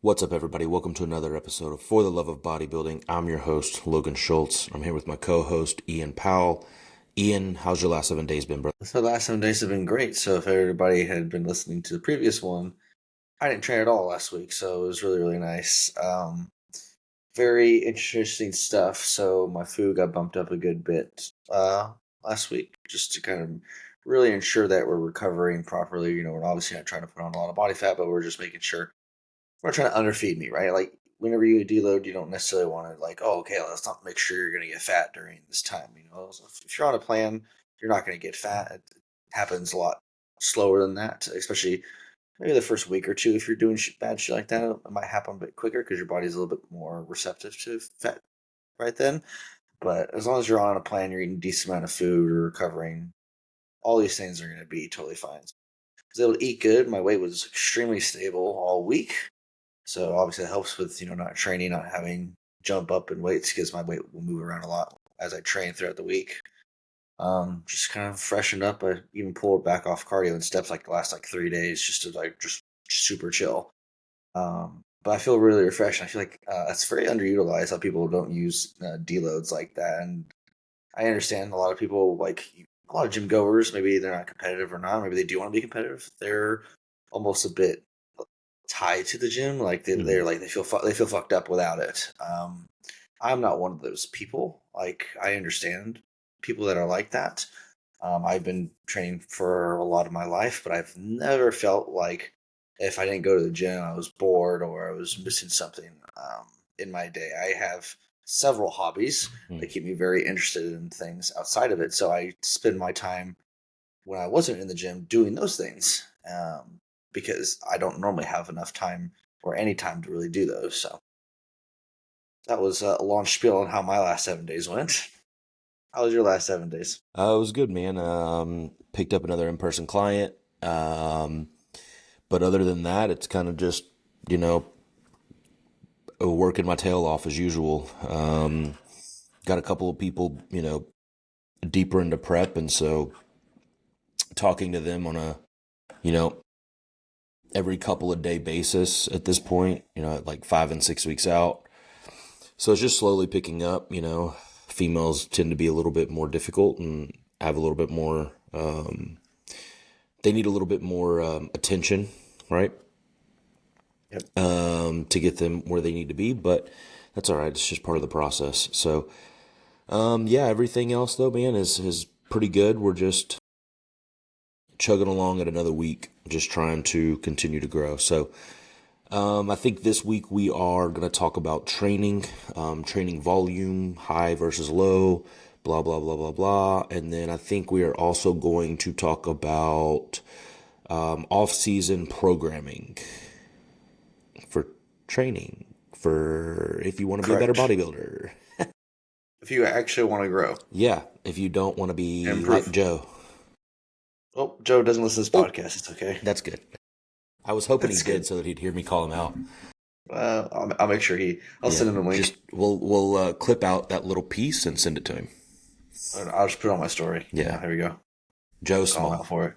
What's up, everybody? Welcome to another episode of For the Love of Bodybuilding. I'm your host, Logan Shults. I'm here with my co-host, Ian Powell. Ian, how's your last 7 days been, bro? So the last 7 days have been great. So if everybody had been listening to the previous one, I didn't train at all last week, so it was really, really nice. Very interesting stuff. So my food got bumped up a good bit last week, just to kind of really ensure that we're recovering properly. We're obviously not trying to put on a lot of body fat, but we're just making sure we're not trying to underfeed me, right? Like whenever you deload, you don't necessarily want to like, oh, okay, let's not make sure you're going to get fat during this time. So if you're on a plan, you're not going to get fat. It happens a lot slower than that, especially maybe the first week or two. If you're doing bad shit like that, it might happen a bit quicker because your body's a little bit more receptive to fat right then. But as long as you're on a plan, you're eating a decent amount of food, or recovering, all these things are going to be totally fine. I was able to eat good. My weight was extremely stable all week. So obviously it helps with not training, not having jump up in weights because my weight will move around a lot as I train throughout the week. Just kind of freshened up. I even pulled back off cardio and steps like the last like 3 days just to like just super chill. But I feel really refreshed. I feel like it's very underutilized how people don't use deloads like that. And I understand a lot of people like a lot of gym goers. Maybe they're not competitive or not. Maybe they do want to be competitive. They're almost a bit tied to the gym. Like they're like they feel fucked up without it. I'm not one of those people. Like I understand people that are like that. I've been training for a lot of my life, but I've never felt like if I didn't go to the gym, I was bored or I was missing something in my day. I have several hobbies that keep me very interested in things outside of it. So I spend my time when I wasn't in the gym doing those things because I don't normally have enough time or any time to really do those. So that was a long spiel on how my last 7 days went. How was your last 7 days? It was good, man. Picked up another in-person client. Um, but other than that, it's kind of just, you know, working my tail off as usual. Got a couple of people, deeper into prep. And so talking to them on a, you know, every couple of day basis at this point, like 5 and 6 weeks out. So it's just slowly picking up, females tend to be a little bit more difficult and have a little bit more, they need a little bit more attention, right? Yep. To get them where they need to be, but that's all right. It's just part of the process. So, yeah, everything else though, man, is pretty good. We're just chugging along at another week, just trying to continue to grow. So, I think this week we are going to talk about training, training volume, high versus low, blah, blah, blah, blah, blah. And then I think we are also going to talk about off-season programming for training, for if you want to be a better Correct. bodybuilder. If you actually want to grow Yeah, if you don't want to and be like improve. Joe. Oh, Joe doesn't listen to this Oh, podcast. It's okay. that's good. I was hoping he That's did good. so that he'd hear me call him out. I'll make sure I'll Yeah, send him a just link. we'll clip out that little piece and send it to him. I'll just put it on my story. Yeah, Here we go. Joe Call him Small. out for it.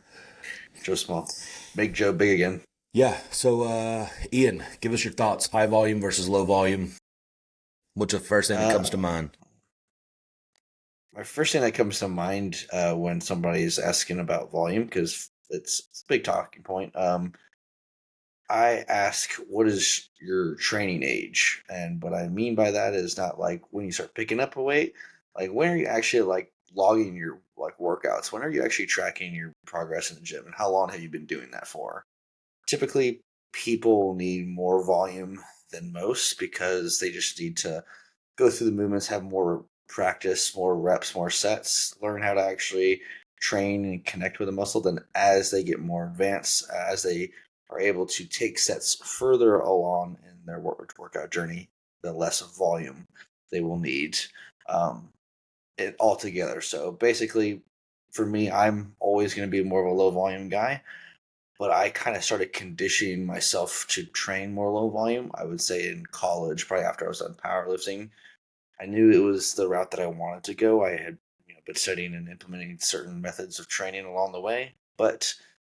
Joe Small. Make Joe big again. Yeah. So, Ian, give us your thoughts. High volume versus low volume. What's the first thing that comes to Uh, mind? my first thing that comes to mind when somebody is asking about volume, because it's a big talking point. I ask, what is your training age? And what I mean by that is not like when you start picking up a weight, like when are you actually like logging your like workouts? When are you actually tracking your progress in the gym? And how long have you been doing that for? Typically, people need more volume than most because they just need to go through the movements, have more practice, more reps, more sets, learn how to actually train and connect with the muscle. Then, as they get more advanced, as they are able to take sets further along in their workout journey, the less volume they will need um, it altogether. So, basically, for me, I'm always going to be more of a low volume guy, but I kind of started conditioning myself to train more low volume. I would say in college, probably after I was done powerlifting, I knew it was the route that I wanted to go. I had been studying and implementing certain methods of training along the way, but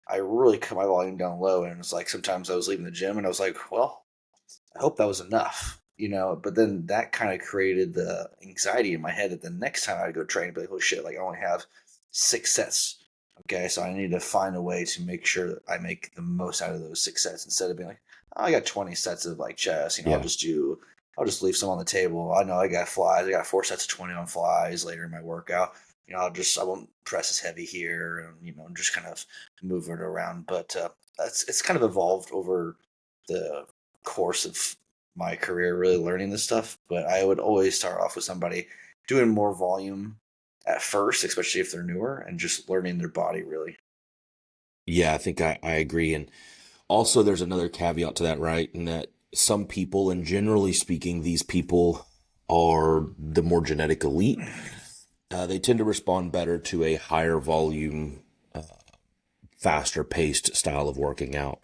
I really cut my volume down low. And it's like sometimes I was leaving the gym and I was like, well, I hope that was enough, but then that kind of created the anxiety in my head that the next time I go train, I'd be like, oh shit, like I only have 6 sets. Okay, so I need to find a way to make sure that I make the most out of those 6 sets instead of being like, oh, I got 20 sets of like chest, Yeah. I'll just leave some on the table. I know I got flies. I got 4 sets of 20 on flies later in my workout. I won't press as heavy here and, just kind of move it around. But it's kind of evolved over the course of my career, really learning this stuff. But I would always start off with somebody doing more volume at first, especially if they're newer, and just learning their body really. Yeah, I think I agree. And also, there's another caveat to that, right? In that some people, and generally speaking, these people are the more genetic elite. They tend to respond better to a higher volume, faster paced style of working out.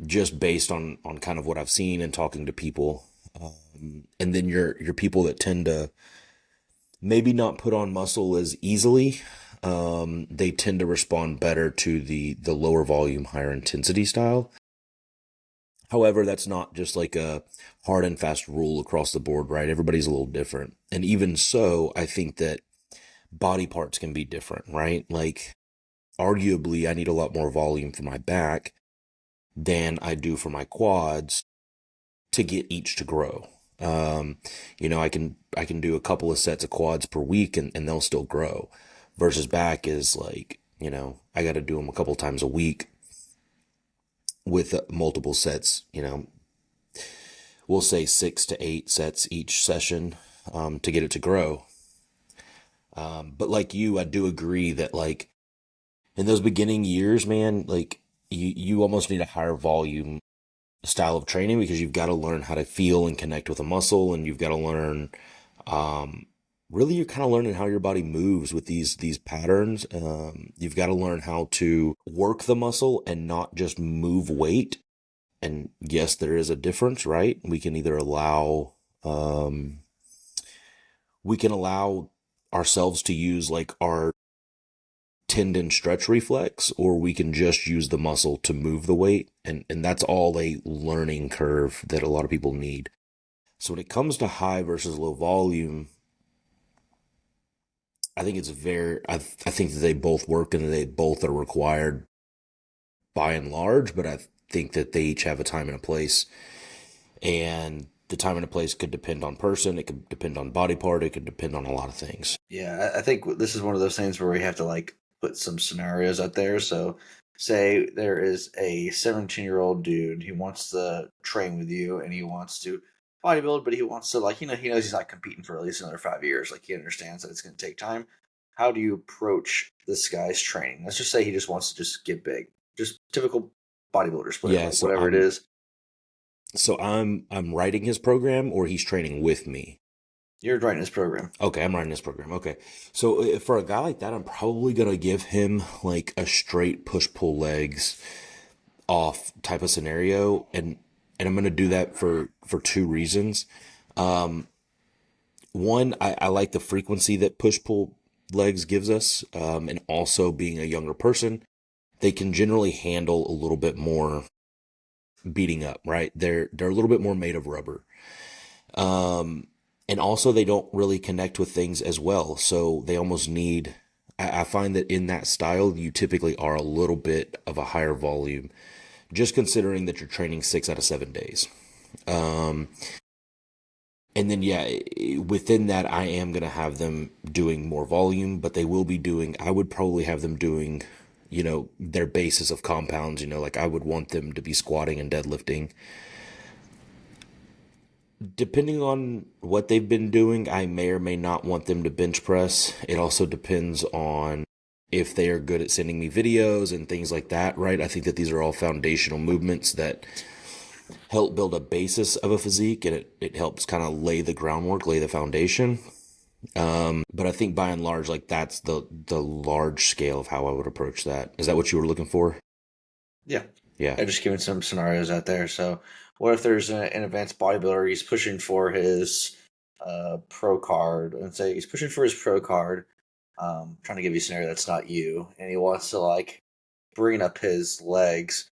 Just based on kind of what I've seen and talking to people. And then your people that tend to maybe not put on muscle as easily. They tend to respond better to the lower volume, higher intensity style. However, that's not just like a hard and fast rule across the board, right? Everybody's a little different. And even so, I think that body parts can be different, right? Like, arguably, I need a lot more volume for my back than I do for my quads to get each to grow. I can do a couple of sets of quads per week and they'll still grow. Versus back is like, I got to do them a couple times a week with multiple sets, we'll say 6 to 8 sets each session to get it to grow. But like you, I do agree that like in those beginning years, man, like you almost need a higher volume style of training because you've got to learn how to feel and connect with a muscle, and you've got to learn um, really you're kind of learning how your body moves with these patterns. You've got to learn how to work the muscle and not just move weight. And yes, there is a difference, right? Um, we can allow ourselves to use like our tendon stretch reflex, or we can just use the muscle to move the weight. And that's all a learning curve that a lot of people need. So when it comes to high versus low volume, I think I think that they both work and they both are required by and large, but I think that they each have a time and a place. And the time and a place could depend on person, it could depend on body part, it could depend on a lot of things. Yeah, I think this is one of those things where we have to like put some scenarios out there. So, say there is a 17-year-old dude. He wants to train with you, and he wants to bodybuild, but he wants to like he knows he's not competing for at least another 5 years. Like he understands that it's going to take time. How do you approach this guy's training? Let's just say he just wants to just get big, just typical bodybuilder split, Yeah, like whatever it is. so I'm writing his program or he's training with me. You're writing this program. Okay, I'm writing this program. Okay. So for a guy like that, I'm probably going to give him like a straight push pull legs off type of scenario, and I'm going to do that for two reasons. One, I like the frequency that push pull legs gives us, and also being a younger person, they can generally handle a little bit more beating up, right? They're a little bit more made of rubber. Um, and also they don't really connect with things as well. So they almost need, I find that in that style, you typically are a little bit of a higher volume, just considering that you're training 6 out of 7 days. Um, and then, yeah, within that, I am going to have them doing more volume, but they will be doing, I would probably have them doing, their basis of compounds, like I would want them to be squatting and deadlifting. Depending on what they've been doing, I may or may not want them to bench press. It also depends on if they are good at sending me videos and things like that, right? I think that these are all foundational movements that help build a basis of a physique, and it helps kind of lay the groundwork, lay the foundation. But I think by and large, like that's the large scale of how I would approach that. Is that what you were looking for? Yeah. Yeah. I just giving some scenarios out there. So, what if there's an advanced bodybuilder? He's pushing for his pro card, and say he's pushing for his pro card. Trying to give you a scenario that's not you, and he wants to like bring up his legs,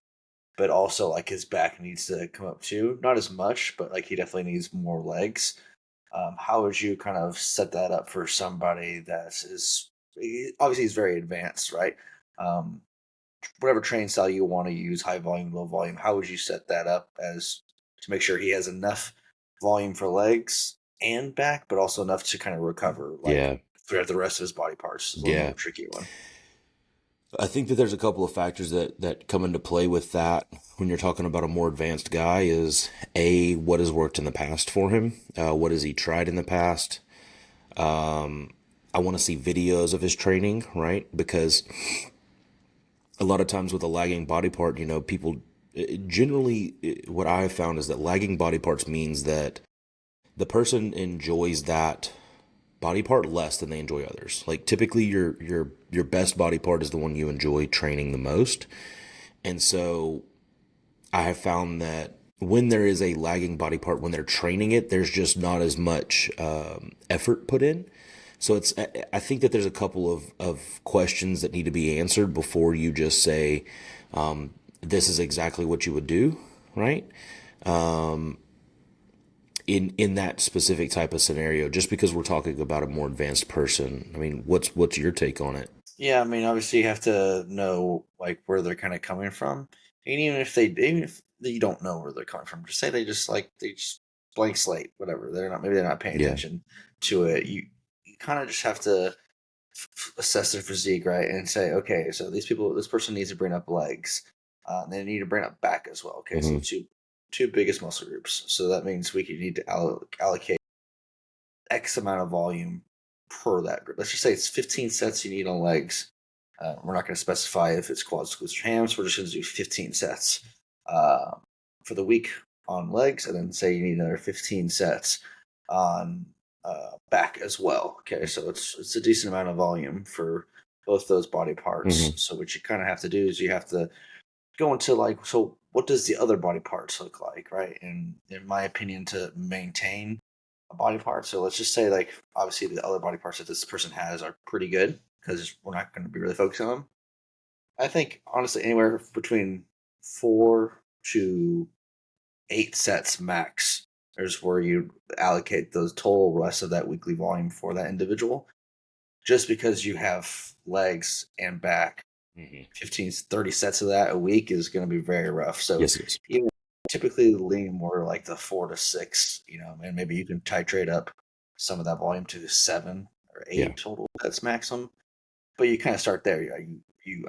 but also like his back needs to come up too. Not as much, but like he definitely needs more legs. How would you kind of set that up for somebody that is obviously he's very advanced, right? Um, whatever training style you want to use, high volume, low volume, how would you set that up as to make sure he has enough volume for legs and back, but also enough to kind of recover like Yeah. throughout the rest of his body parts? Is a little more Yeah. tricky one. I think that there's a couple of factors that come into play with that when you're talking about a more advanced guy is A, what has worked in the past for him? What has he tried in the past? I want to see videos of his training, right? Because a lot of times with a lagging body part, people generally, what I have found is that lagging body parts means that the person enjoys that body part less than they enjoy others. Like typically your best body part is the one you enjoy training the most. And so I have found that when there is a lagging body part, when they're training it, there's just not as much effort put in. So I think that there's a couple of questions that need to be answered before you just say, this is exactly what you would do, right? In that specific type of scenario, just because we're talking about a more advanced person. I mean, what's your take on it? Yeah, I mean, obviously you have to know like where they're kind of coming from, and even if you don't know where they're coming from, just say they just blank slate, whatever. They're not paying Yeah. attention to it. You kind of just have to assess their physique, right, and say, okay, so this person needs to bring up legs, they need to bring up back as well. Okay, so Hmm. two biggest muscle groups. So that means we could need to allocate X amount of volume per that group. Let's just say it's 15 sets you need on legs. We're not going to specify if it's quads, glutes, or hams. We're just going to do 15 sets uh, for the week on legs, and then say you need another 15 sets on back as well. Okay, so it's a decent amount of volume for both those body parts. Hmm. So what you kind of have to do is you have to go into like, so what does the other body parts look like, right? And in my opinion, to maintain a body part, so let's just say like obviously the other body parts that this person has are pretty good because we're not going to be really focusing on them. I think honestly anywhere between 4 to 8 sets max is where you allocate those total rest of that weekly volume for that individual. Just because you have legs and back, Hmm. 15, 30 sets of that a week is going to be very rough. So Yes, it is. even typically lean more like the 4 to 6, and maybe you can titrate up some of that volume to 7 or 8 Yeah. total. That's maximum. But you kind of start there.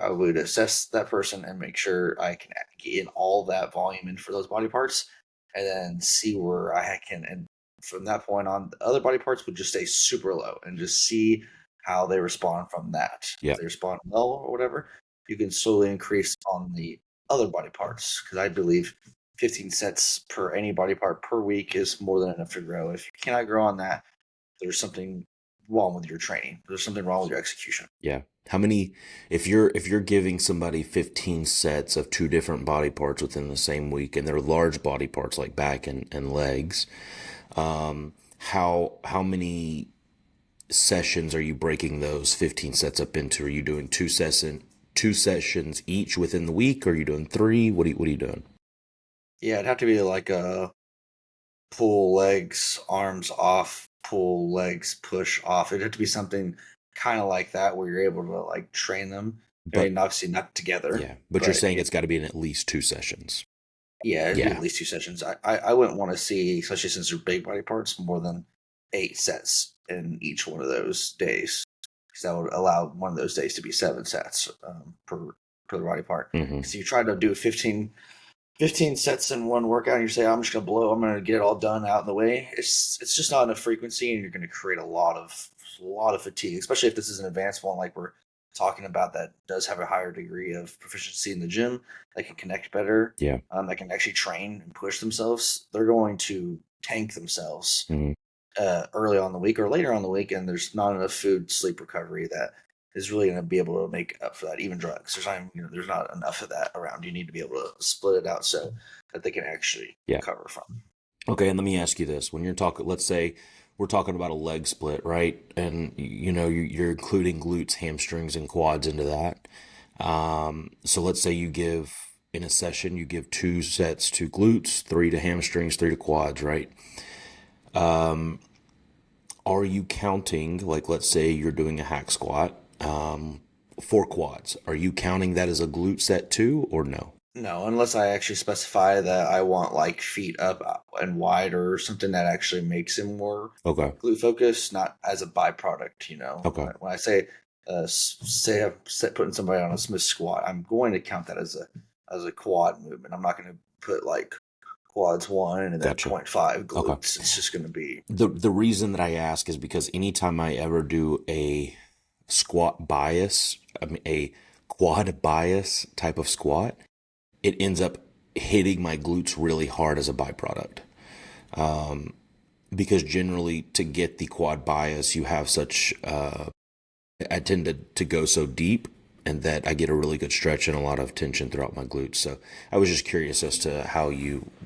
I would assess that person and make sure I can get in all that volume in for those body parts, and then see where I can. And from that point on, the other body parts would just stay super low and just see how they respond from that. If Yeah. they respond well or whatever, you can slowly increase on the other body parts because I believe 15 sets per any body part per week is more than enough to grow. If you cannot grow on that, there's something wrong with your training. There's something wrong with your execution. Yeah. How many, if you're giving somebody 15 sets of two different body parts within the same week and they're large body parts like back and legs, how many sessions are you breaking those 15 sets up into? Are you doing two sessions each within the week? Or are you doing three? What are you doing? Yeah, it'd have to be like a pull legs, arms off, pull legs, push off. It'd have to be something kind of like that where you're able to like train them. I But mean, obviously not together, yeah, but you're but saying it's got to be in at least two sessions. yeah, it'd be at Yeah. least 2 sessions. I wouldn't want to see, especially since they're big body parts, more than 8 sets in each one of those days. Because that would allow one of those days to be 7 sets per body part. Hmm. Because you try to do 15 sets in one workout and you say, I'm going to get it all done out in the way. It's just not enough frequency and you're going to create a lot of fatigue, especially if this is an advanced one like we're talking about that does have a higher degree of proficiency in the gym, that can connect better, Yeah. that can actually train and push themselves. They're going to tank themselves Hmm. early on the week or later on the week, and there's not enough food sleep recovery that is really going to be able to make up for that. Even drugs, there's not enough of that around. You need to be able to split it out so that they can actually Yeah. recover from. Okay, and let me ask you this. When you're talking, let's say we're talking about a leg split, right? And you're including glutes, hamstrings, and quads into that. So let's say you give in a session, you give 2 sets to glutes, 3 to hamstrings, 3 to quads, right? Are you counting, like, let's say you're doing a hack squat, 4 quads? Are you counting that as a glute set too, or no? No, unless I actually specify that I want like feet up and wide or something that actually makes it more Okay. glute focused, not as a byproduct. Okay. When I say say I'm putting somebody on a Smith squat, I'm going to count that as a quad movement. I'm not going to put like quads one and then zero Gotcha. point 0.5 Okay. glutes. It's just going to be The reason that I ask is because anytime I ever do a squat bias, I mean a quad bias type of squat, it ends up hitting my glutes really hard as a byproduct. Because generally, to get the quad bias, you have such, I tend to go so deep, and that I get a really good stretch and a lot of tension throughout my glutes. So I was just curious as to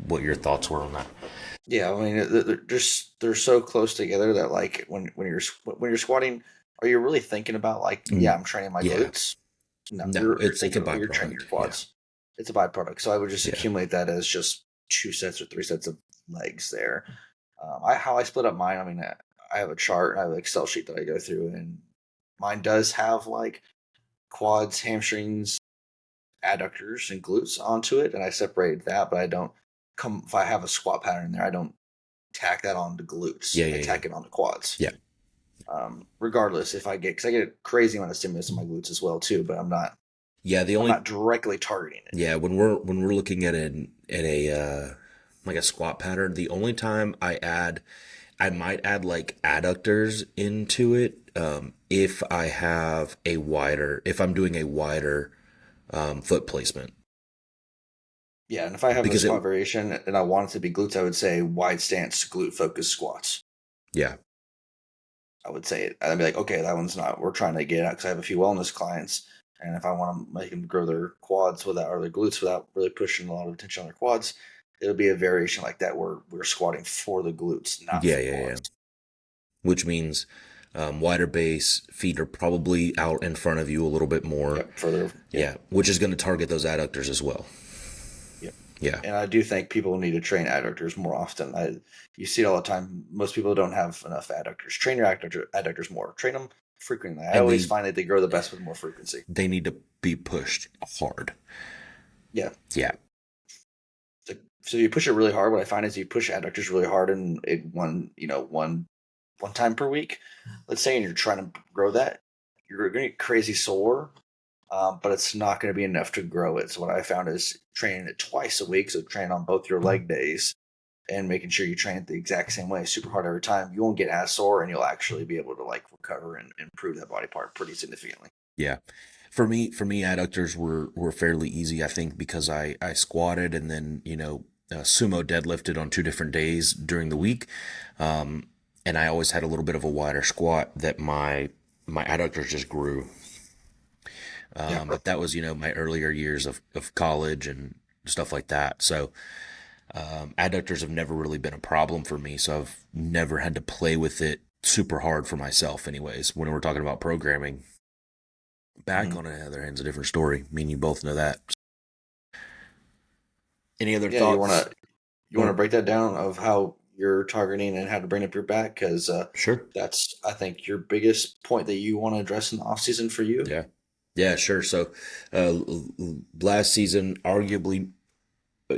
what your thoughts were on that. yeah. I mean, they're so close together that like when you're squatting, are you really thinking about like Mm, I'm training my yeah, glutes? No, no, you're it's a thinking about you're training your byproduct. Yeah, quads. It's a byproduct. So I would just yeah, accumulate that as just 2 sets or 3 sets of legs there. How I split up mine. I mean, I have a chart. I have an Excel sheet that I go through, and mine does have like quads, hamstrings, adductors, and glutes onto it, and I separated that. But I don't come if I have a squat pattern in there. I don't tack that on to glutes. yeah, I yeah, yeah, tack it on to quads. yeah. Regardless, if I get because I get a crazy amount of stimulus in my glutes as well too, but Yeah, the I'm only not directly targeting it. yeah when we're looking at a like a squat pattern, the only time I might add like adductors into it, if if I'm doing a wider foot placement, Yeah, and if I have a because it squat variation and I want it to be glutes, I would say wide stance glute focused squats. yeah. I would say it. I'd be like, okay, that one's not. We're trying to get out because I have a few wellness clients, and if I want to make them grow their quads without or their glutes without really pushing a lot of attention on their quads, it'll be a variation like that where we're squatting for the glutes, not Yeah, for yeah, yeah. quads. Which means wider base, feet are probably out in front of you a little bit more. Yep, further. Yep, Yeah, which is going to target those adductors as well. yep. Yeah, And I do think people need to train adductors more often. You see it all the time. Most people don't have enough adductors. Train your adductors more. Train them frequently. I and always find that they grow the best with more frequency. they need to be pushed hard. Yeah. Yeah, So you push it really hard. What I find is you push adductors really hard in one time per week. Let's say, and you're trying to grow that, you're going to get crazy sore, but it's not going to be enough to grow it. So what I found is training it twice a week. So train on both your leg days and making sure you train it the exact same way, super hard every time. You won't get as sore, and you'll actually be able to like recover and improve that body part pretty significantly. yeah. For me, adductors were fairly easy. I think because I squatted and then sumo deadlifted on 2 different days during the week, and I always had a little bit of a wider squat that my adductors just grew. Yeah. But that was my earlier years of college and stuff like that. So adductors have never really been a problem for me. So I've never had to play with it super hard for myself. Anyways, when we're talking about programming, back Mhm. on the other hand, is a different story. Me and you both know that. Any other Yeah. You thoughts? wanna you wanna break that down of how you're targeting and how to bring up your back because Sure. that's I think your biggest point that you want to address in the off season for you. Yeah. Yeah, sure. So, last season, arguably,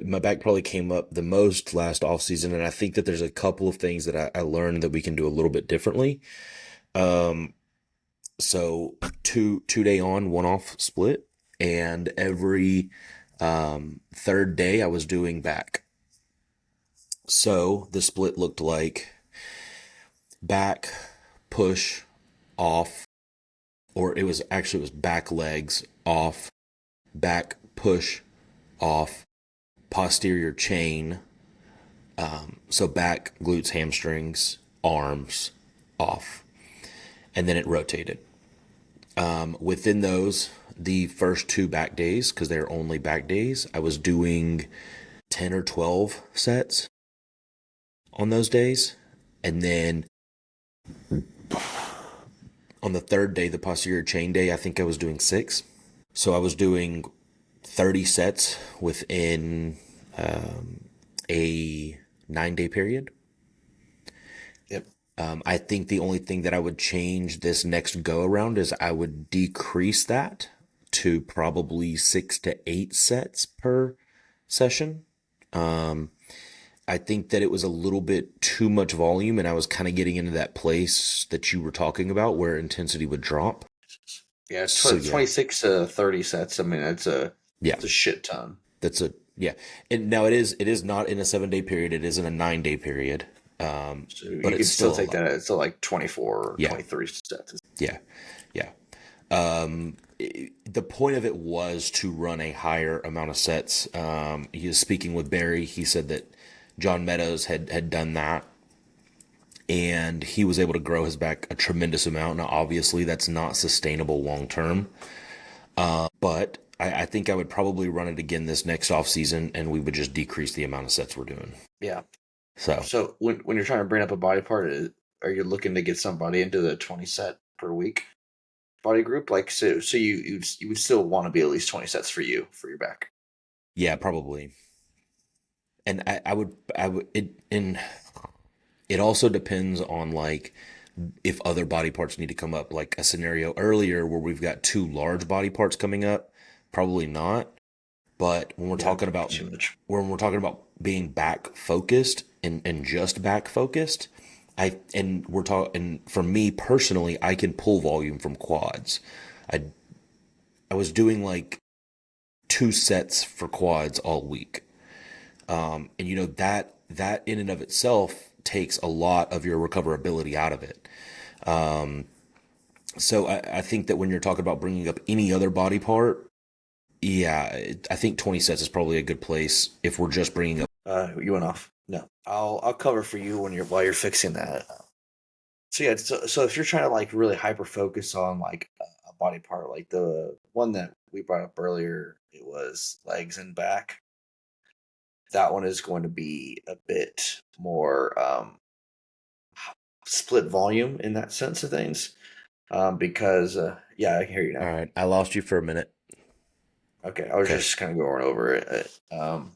my back probably came up the most last off season, and I think that there's a couple of things that I learned that we can do a little bit differently. Um, so two day on, one off split, and every third day I was doing back. So the split looked like back, push, off, or it was back legs off, back push off, posterior chain. So back, glutes, hamstrings, arms off, and then it rotated. Within those, the first 2 back days, because they're only back days, I was doing 10 or 12 sets on those days. And then on the third day, the posterior chain day, I think I was doing 6. So I was doing 30 sets within a 9-day period. Yep. I think the only thing that I would change this next go around is I would decrease that to probably 6 to 8 sets per session. I think that it was a little bit too much volume, and I was kind of getting into that place that you were talking about where intensity would drop. Yeah, So yeah, 26 to 30 sets. I mean, yeah, it's a shit ton. that's a yeah. And now it is not in a 7-day period. It is in a 9-day period. So But you it's could still still a take lot. that at so like 24 or Yeah, 23 sets. yeah, yeah. The point of it was to run a higher amount of sets. He was speaking with Barry. He said that John Meadows had done that, and he was able to grow his back a tremendous amount. Now, obviously, that's not sustainable long term, but I think I would probably run it again this next off season, and we would just decrease the amount of sets we're doing. Yeah. So So when you're trying to bring up a body part, are you looking to get somebody into the 20 set per week body group? Like so you would still want to be at least 20 sets for you for your back. yeah, probably. And I would it also depends on like if other body parts need to come up. Like a scenario earlier where we've got two large body parts coming up, probably not. But Yeah, too much. when we're talking about being back focused and just back focused, we're talking for me personally, I can pull volume from quads. I I was doing like 2 sets for quads all week. And that in and of itself takes a lot of your recoverability out of it. So I think that when you're talking about bringing up any other body part, yeah, I think 20 sets is probably a good place if we're just bringing up. You went off. No, I'll cover for you while you're fixing that. So yeah, so if you're trying to like really hyper focus on like a body part, like the one that we brought up earlier, it was legs and back. That one is going to be a bit more split volume in that sense of things. Because yeah, I can hear you All now. right, I lost you for a minute. Okay, I was Okay. just kind of going over it.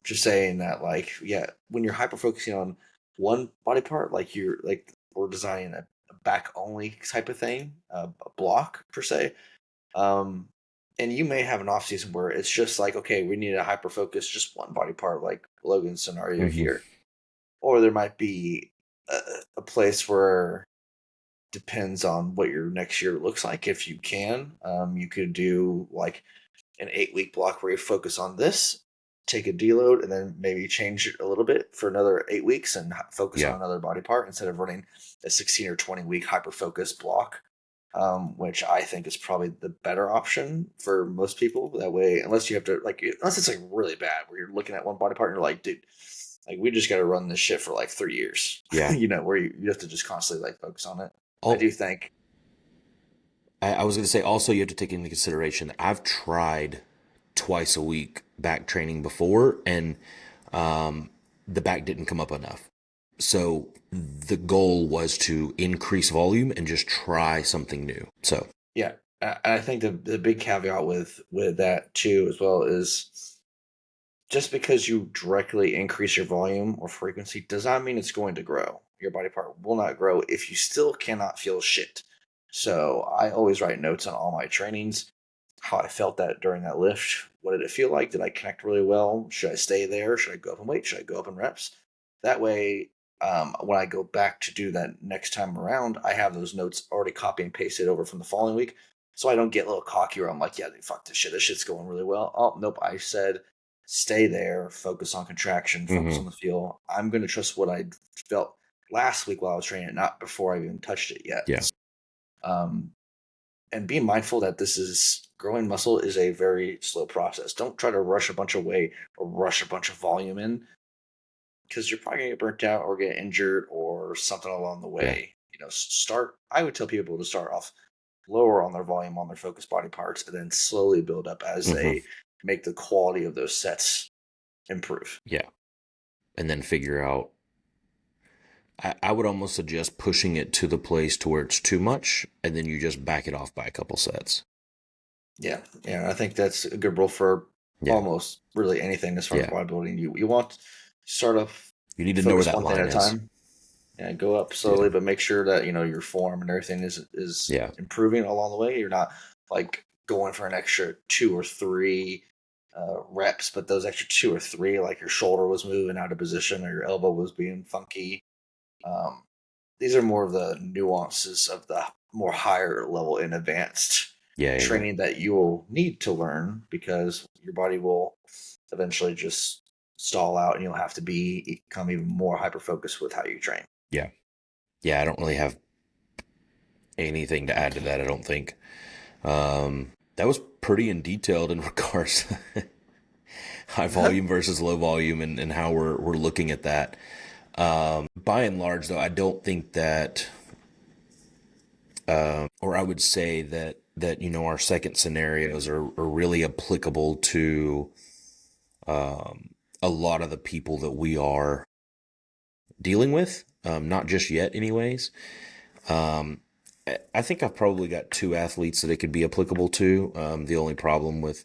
Just saying that, like, yeah, when you're hyper focusing on one body part, like you're like we're designing a back only type of thing, a block per se. Um, and you may have an off season where it's just like, okay, we need to hyper focus just one body part, like Logan's scenario Hmm. here, or there might be a place where depends on what your next year looks like. If you can, you could do like an 8 week block where you focus on this, take a deload, and then maybe change it a little bit for another 8 weeks and focus on Yeah. another body part instead of running a 16 or 20 week hyper focus block, which I think is probably the better option for most people. That way, unless you have to, like, unless it's like really bad where you're looking at one body part and you're like, dude, like, we just got to run this shit for like 3 years, Yeah. where you have to just constantly like focus on it. I Oh, do think, I was going to say also you have to take into consideration that I've tried twice a week back training before, and the back didn't come up enough. So the goal was to increase volume and just try something new. So yeah, I think the big caveat with that too as well is just because you directly increase your volume or frequency does not mean it's going to grow. Your body part will not grow if you still cannot feel shit. So I always write notes on all my trainings, how I felt that during that lift. What did it feel like? Did I connect really well? Should I stay there? Should I go up in weight? Should I go up in reps? That way, when I go back to do that next time around, I have those notes already copy and pasted over from the following week. So I don't get a little cocky where I'm like, yeah, dude, fuck this shit. This shit's going really well. Oh, nope. I said stay there, focus on contraction, focus hmm on the feel. I'm going to trust what I felt last week while I was training, not before I even touched it yet. yeah, Um, and be mindful that this is growing muscle is a very slow process. Don't try to rush a bunch of weight or rush a bunch of volume in because you're probably gonna get burnt out or get injured or something along the yeah, way. Start. I would tell people to start off lower on their volume on their focus body parts, and then slowly build up as hmm they make the quality of those sets improve. yeah, and then figure out. I would almost suggest pushing it to the place to where it's too much, and then you just back it off by a couple sets. Yeah, yeah. I think that's a good rule for Yeah. almost really anything as far as Yeah. bodybuilding. You want to start off You need to know where focus that one thing at line a is. time. Yeah, go up Yeah. slowly, but make sure that your form and everything is Yeah. improving along the way. You're not like going for an extra two or three reps, but those extra two or three, like your shoulder was moving out of position or your elbow was being funky. Um, these are more of the nuances of the more higher level and advanced Yeah. Yeah. training that you will need to learn because your body will eventually just stall out and you'll have to become even more hyper focused with how you train. Yeah. Yeah. I don't really have anything to add to that, I don't think. That was pretty in detailed in regards to high volume versus low volume and how we're looking at that. By and large, though, I don't think that, or I would say that our second scenarios are really applicable to a lot of the people that we are dealing with. Not just yet, anyways. Um, I think I've probably got two athletes that it could be applicable to. The only problem with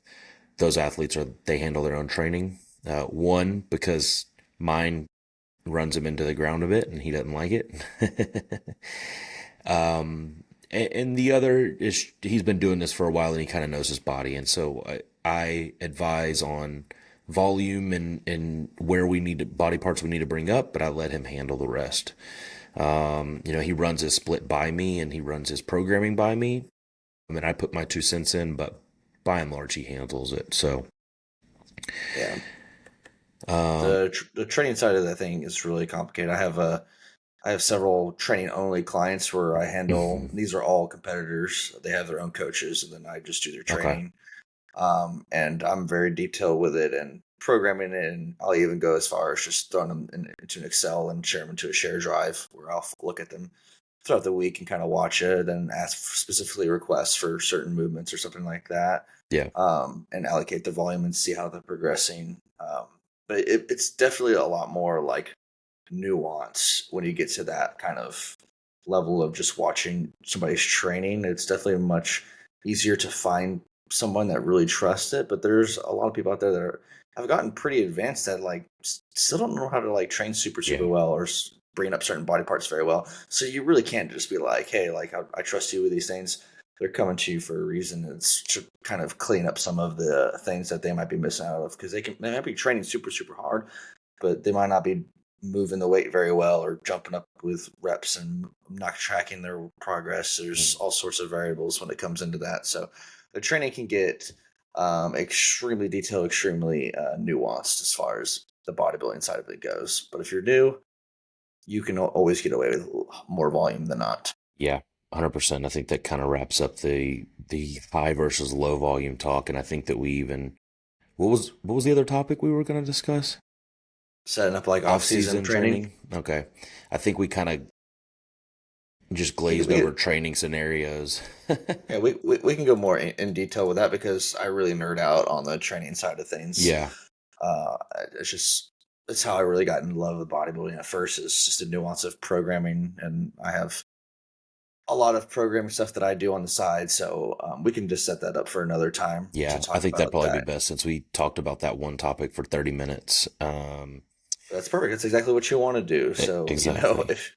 those athletes are they handle their own training. One, because mine runs him into the ground a bit and he doesn't like it. And the other is he's been doing this for a while and he kind of knows his body. And so I advise on volume and where we need to, body parts we need to bring up, but I let him handle the rest. He runs his split by me and he runs his programming by me. I mean, I put my 2 cents in, but by and large, he handles it. So, Yeah, um, the training side of that thing is really complicated. I have several training only clients where I handle. mhm. These are all competitors. They have their own coaches, and then I just do their Okay. training. And I'm very detailed with it and programming it. And I'll even go as far as just throwing them into an Excel and share them into a share drive where I'll look at them throughout the week and kind of watch it and ask for specifically requests for certain movements or something like that. Yeah. And allocate the volume and see how they're progressing. But it's definitely a lot more like nuance when you get to that kind of level of just watching somebody's training. It's definitely much easier to find someone that really trusts it. But there's a lot of people out there that have gotten pretty advanced that like still don't know how to like train super Yeah. well or bring up certain body parts very well. So you really can't just be like, hey, like I trust you with these things. They're coming to you for a reason. It's to kind of clean up some of the things that they might be missing out of because they might be training super hard, but they might not be moving the weight very well or jumping up with reps and not tracking their progress. There's Mm. all sorts of variables when it comes into that. So the training can get extremely detailed, extremely nuanced as far as the bodybuilding side of it goes. But if you're new, you can always get away with more volume than not. Yeah. 100%. I think that kind of wraps up the high versus low volume talk. And I think that we even, what was the other topic we were going to discuss? Setting up like Off off-season season training. training. Okay. I think we kind of just We glazed over we training scenarios. yeah, we can go more in detail with that because I really nerd out on the training side of things. Yeah. Uh, it's just that's how I really got in love with bodybuilding at first. Is just a nuance of programming, and I have a lot of programming stuff that I do on the side. So we can just set that up for another time to Yeah. I talk think that'd about probably be that. best since we talked about that one topic for 30 minutes. That's perfect. That's exactly what you want to do. So Exactly. if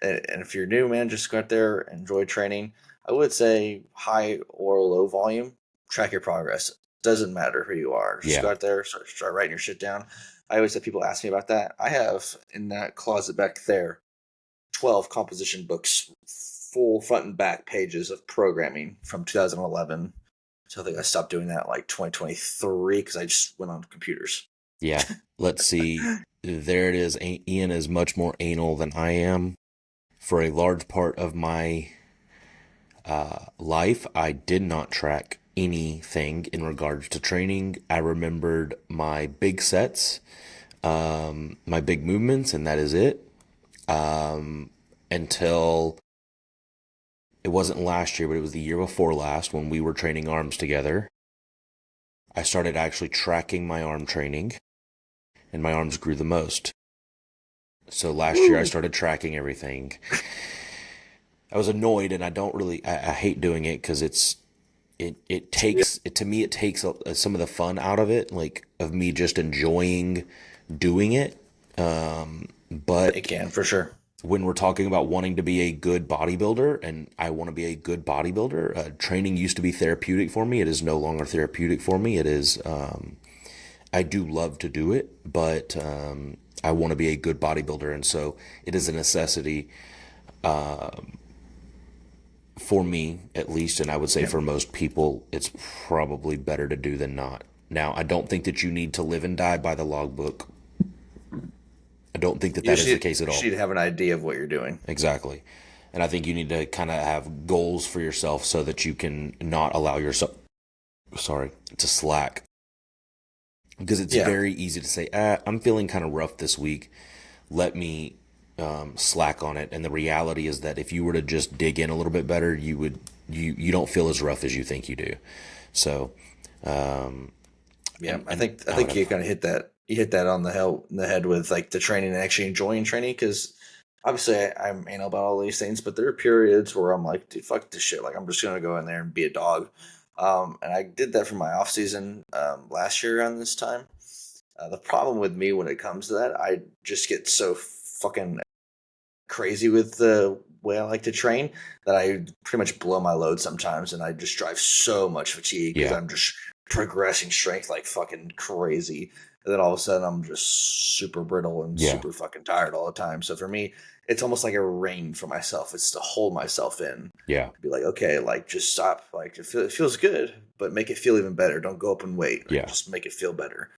and if you're new, man, just go out there, enjoy training. I would say high or low volume, track your progress. Doesn't matter who you are. Just Yeah. go out there, start writing your shit down. I always have people ask me about that. I have in that closet back there 12 composition books, full front and back pages of programming from 2011. So I think I stopped doing that like 2023 because I just went on computers. Yeah. Let's see. There it is. Ian is much more anal than I am. For a large part of my life, I did not track anything in regards to training. I remembered my big sets, my big movements, and that is it. Until it wasn't last year, but it was the year before last when we were training arms together. I started actually tracking my arm training, and my arms grew the most. So last year I Woo! started tracking everything. I was annoyed, and I don't really, I hate doing it because it takes it to me. It takes some of the fun out of it, like of me just enjoying doing it. It But can for sure. when we're talking about wanting to be a good bodybuilder, and I want to be a good bodybuilder, training used to be therapeutic for me. It is no longer therapeutic for me. It is. I do love to do it, but I want to be a good bodybuilder, and so it is a necessity for me, at least, and I would say Yeah. for most people, it's probably better to do than not. Now, I don't think that you need to live and die by the logbook. I don't think that You that is the should case at you all. should have an idea of what you're doing. Exactly. And I think you need to kind of have goals for yourself so that you can not allow yourself, sorry, to slack. Because it's Yeah. very easy to say, I'm feeling kind of rough this week. Let me slack on it. And the reality is that if you were to just dig in a little bit better, you don't feel as rough as you think you do. So, Yeah, I and think I I would think you have, kind of hit that on the head with like the training and actually enjoying training because obviously I'm anal about all these things, but there are periods where I'm like, dude, fuck this shit. Like I'm just gonna go in there and be a dog. And I did that for my off season last year around this time. The problem with me when it comes to that, I just get so fucking crazy with the way I like to train that I pretty much blow my load sometimes, and I just drive so much fatigue because yeah, I'm just progressing strength like fucking crazy. And then all of a sudden, I'm just super brittle and yeah, super fucking tired all the time. So for me, it's almost like a rein for myself. It's to hold myself in, yeah, to be like, okay, like just stop. Like it feels good, but make it feel even better. Don't go up and wait. Like yeah, just make it feel better.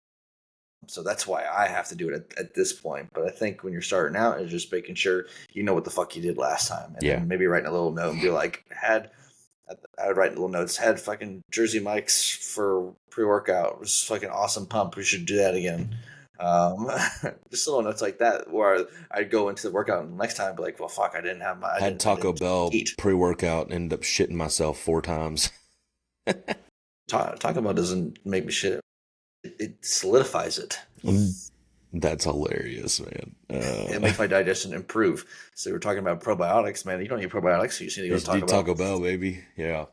So that's why I have to do it at this point. But I think when you're starting out, it's just making sure you know what the fuck you did last time, and yeah, then maybe writing a little note and be like, I would write little notes. Had fucking Jersey Mike's for pre workout. It was fucking awesome pump. We should do that again. Um, just little notes like that, where I'd go into the workout next time, and be like, well, fuck, had I Taco didn't Bell eat. pre-workout and ended up shitting myself 4 times. Talking about doesn't make me shit. It solidifies it. That's hilarious, man. It makes my digestion improve. So we're talking about probiotics, man. You don't need probiotics, so you just need to go to Just Taco need Bell. Taco Bell, baby. Yeah.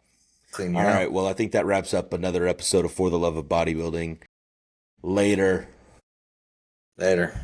Clean you All out. right. Well, I think that wraps up another episode of For the Love of Bodybuilding. Later. Later.